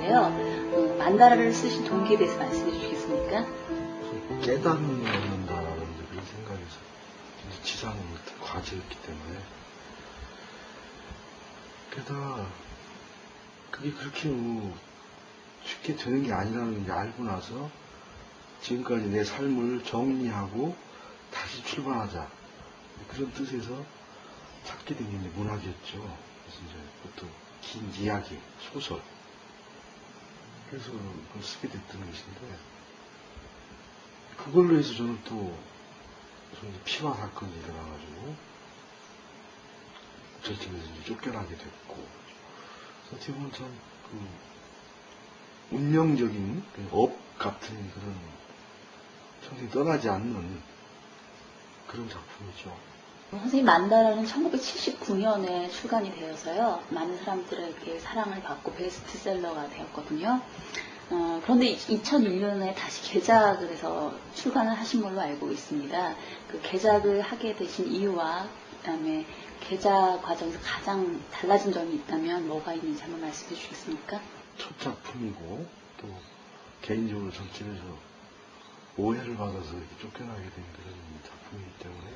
있는데요. 만다라를 쓰신 동기에 대해서 말씀해 주시겠습니까? 깨달음을 얻는다라는 그런 생각에서 지상은 과제였기 때문에 게다가 그게 그렇게 쉽게 되는 게 아니라는 게 알고 나서 지금까지 내 삶을 정리하고 다시 출발하자 그런 뜻에서 찾게 된 게 문학이었죠. 그래서 이제 그것도 긴 이야기, 소설 그래서 그걸 쓰게 됐던 것인데 그걸로 해서 저는 또 피와 사건이 일어나가지고 저쪽에서 이제 쫓겨나게 됐고 어떻게 보면 참 운명적인 업 같은 그런 평생 떠나지 않는 그런 작품이죠. 선생님 만다라는 1979년에 출간이 되어서요. 많은 사람들에게 사랑을 받고 베스트셀러가 되었거든요. 그런데 2001년에 다시 개작을 해서 출간을 하신 걸로 알고 있습니다. 그 개작을 하게 되신 이유와 그다음에 개작 과정에서 가장 달라진 점이 있다면 뭐가 있는지 한번 말씀해 주시겠습니까? 첫 작품이고 또 개인적으로 전집에서 오해를 받아서 이렇게 쫓겨나게 된 그런 작품이기 때문에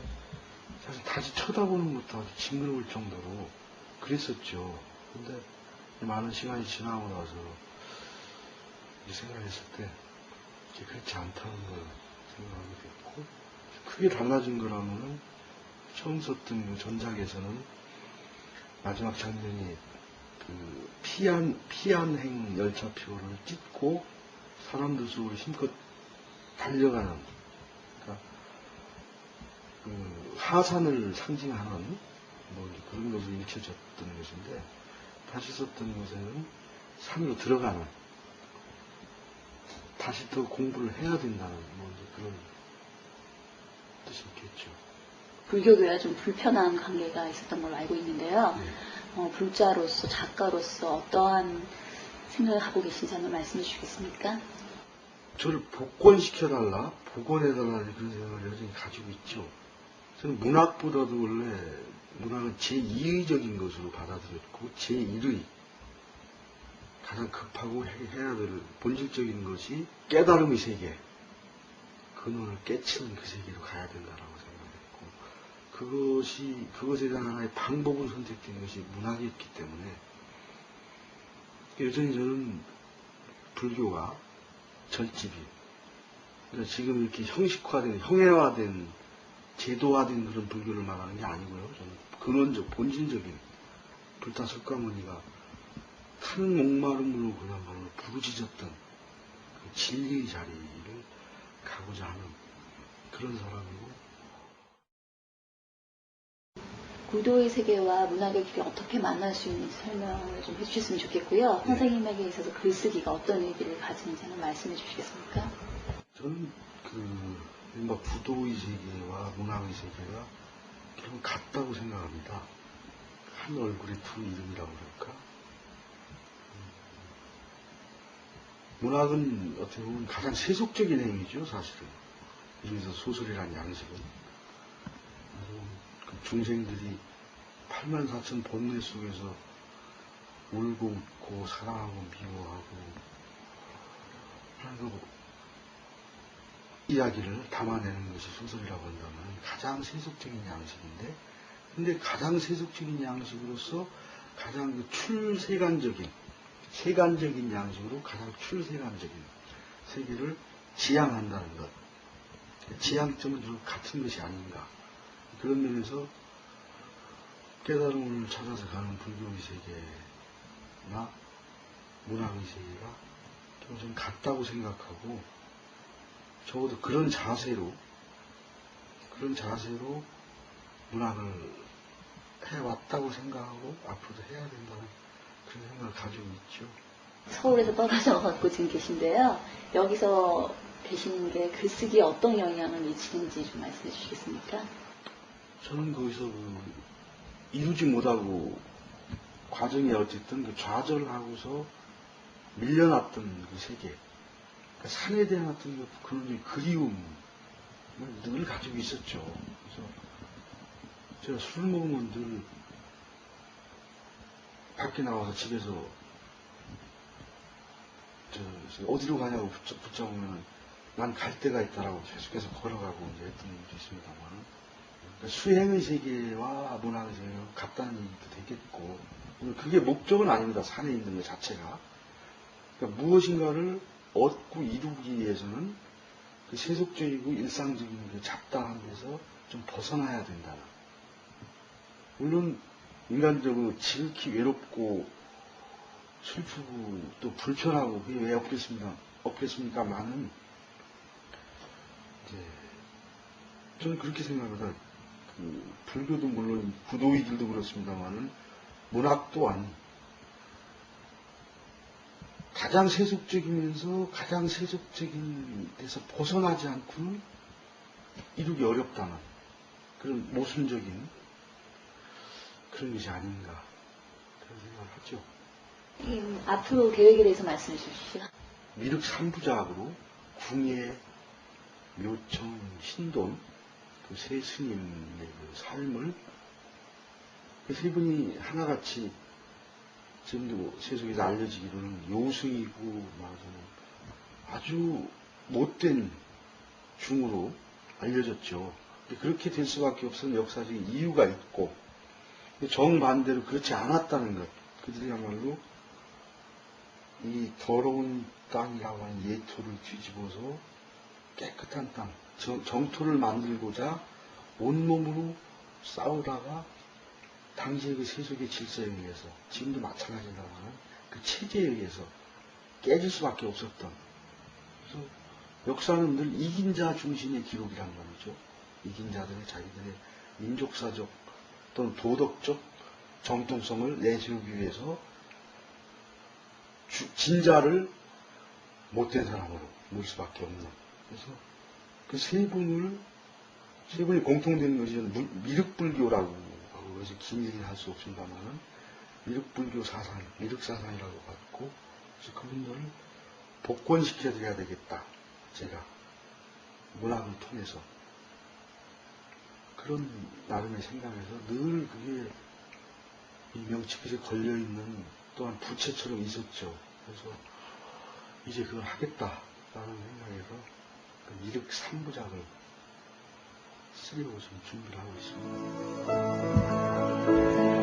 사실 다시 쳐다보는 것도 아주 징그러울 정도로 그랬었죠. 근데 많은 시간이 지나고 나서 생각했을 때 그렇지 않다는 걸 생각하게 됐고 크게 달라진 거라면은 처음 썼던 그 전작에서는 마지막 장면이 그 피안행 열차표를 찍고 사람들 속으로 힘껏 달려가는 그러니까 그 하산을 상징하는 그런 것으로 읽혀졌던 것인데 다시 썼던 것에는 산으로 들어가는 다시 더 공부를 해야 된다는 그런 뜻이 있겠죠. 불교교와 좀 불편한 관계가 있었던 걸로 알고 있는데요. 불자로서 작가로서 어떠한 생각을 하고 계신지 한번 말씀해 주시겠습니까? 저를 복권시켜달라, 복원해달라는 그런 생각을 여전히 가지고 있죠. 저는 문학보다도 원래 문학은 제2의적인 것으로 받아들였고 제1의 가장 급하고 해야 될 본질적인 것이 깨달음의 세계, 근원을 깨치는 그 세계로 가야 된다라고 생각했고 그것에 대한 하나의 방법으로 선택된 것이 문학이었기 때문에 여전히 저는 불교가 절집이 그러니까 지금 이렇게 형식화된 형해화된 제도화된 그런 불교를 말하는 게 아니고요. 저는 근원적 본질적인 불타석가모니가 큰 목마름으로 그야말로 부르짖었던 그 진리의 자리를 가고자 하는 그런 사람이고 구도의 세계와 문학의 길이 어떻게 만날 수 있는지 설명을 좀 해주셨으면 좋겠고요. 선생님에게 있어서 글쓰기가 어떤 의미를 가지는지 한번 말씀해 주시겠습니까? 저는 구도의 세계와 문학의 세계가 결국 같다고 생각합니다. 한 얼굴의 두 이름이라고 그럴까? 문학은 어떻게 보면 가장 세속적인 행위죠, 사실은. 그중에서 소설이라는 양식은. 그 중생들이 84,000 번뇌 속에서 울고 웃고 사랑하고 미워하고 하는 이야기를 담아내는 것이 소설이라고 한다면 가장 세속적인 양식인데 근데 가장 세속적인 양식으로서 가장 세간적인 양식으로 가장 출세간적인 세계를 지향한다는 것. 지향점은 좀 같은 것이 아닌가. 그런 면에서 깨달음을 찾아서 가는 불교의 세계나 문학의 세계가 좀 같다고 생각하고 적어도 그런 자세로 문학을 해왔다고 생각하고 앞으로도 해야 된다는 그런 생각을 가지고 있죠. 서울에서 떨어져 갖고 지금 계신데요. 여기서 계시는 게 글쓰기에 어떤 영향을 미치는지 좀 말씀해 주시겠습니까? 저는 거기서 이루지 못하고 과정이 어쨌든 그 좌절하고서 밀려났던 그 세계, 그 산에 대한 어떤 그런 그리움을 늘 가지고 있었죠. 그래서 제가 술 먹으면 늘 밖에 나와서 집에서 있어요. 어디로 가냐고 붙잡으면 난 갈 데가 있다라고 계속해서 걸어가고 이제 했던 일도 있습니다만, 그러니까 수행의 세계와 문학의 세계가 같다는 얘기도 되겠고, 그게 목적은 아닙니다. 산에 있는 것 자체가. 그러니까 무엇인가를 얻고 이루기 위해서는 그 세속적이고 일상적인 그 잡다한 데서 좀 벗어나야 된다. 물론 인간적으로 지극히 외롭고 슬프고 또 불편하고 그게 왜 없겠습니까만은 이제 저는 그렇게 생각합니다. 그 불교도 물론 구도이들도 그렇습니다만은 문학 또한 가장 세속적이면서 가장 세속적인 데서 벗어나지 않고는 이루기 어렵다는 그런 모순적인 그런 것이 아닌가 그런 생각을 하죠. 앞으로 계획에 대해서 말씀해 주십시오. 미륵 3부작으로 궁예, 묘청, 신돈 그 세 스님의 그 삶을 그 세 분이 하나같이 지금도 세속에서 알려지기로는 요승이고 아주 못된 중으로 알려졌죠. 그렇게 될 수밖에 없는 역사적인 이유가 있고 정반대로 그렇지 않았다는 것. 그들이야말로 이 더러운 땅이라고 하는 예토를 뒤집어서 깨끗한 땅, 정토를 만들고자 온몸으로 싸우다가 당시의 그 세속의 질서에 의해서 지금도 마찬가지라는 그 체제에 의해서 깨질 수밖에 없었던. 그래서 역사는 늘 이긴 자 중심의 기록이란 말이죠. 이긴 자들의 자기들의 민족사적 또는 도덕적 정통성을 내세우기 위해서 진자를 못된 사람으로 물 수밖에 없는. 그래서 그 세 분이 공통된 것이 미륵불교라고 하고, 그래서 긴 얘기를 할 수 없습니다만은, 미륵불교 사상, 미륵사상이라고 받고, 그래서 그분들을 복권시켜드려야 되겠다. 제가 문학을 통해서. 그런 나름의 생각에서 늘 그게 이 명치끝에 걸려있는 또한 부채처럼 있었죠. 그래서 이제 그걸 하겠다라는 생각에서 그 미륵 3부작을 쓰려고 지금 준비를 하고 있습니다.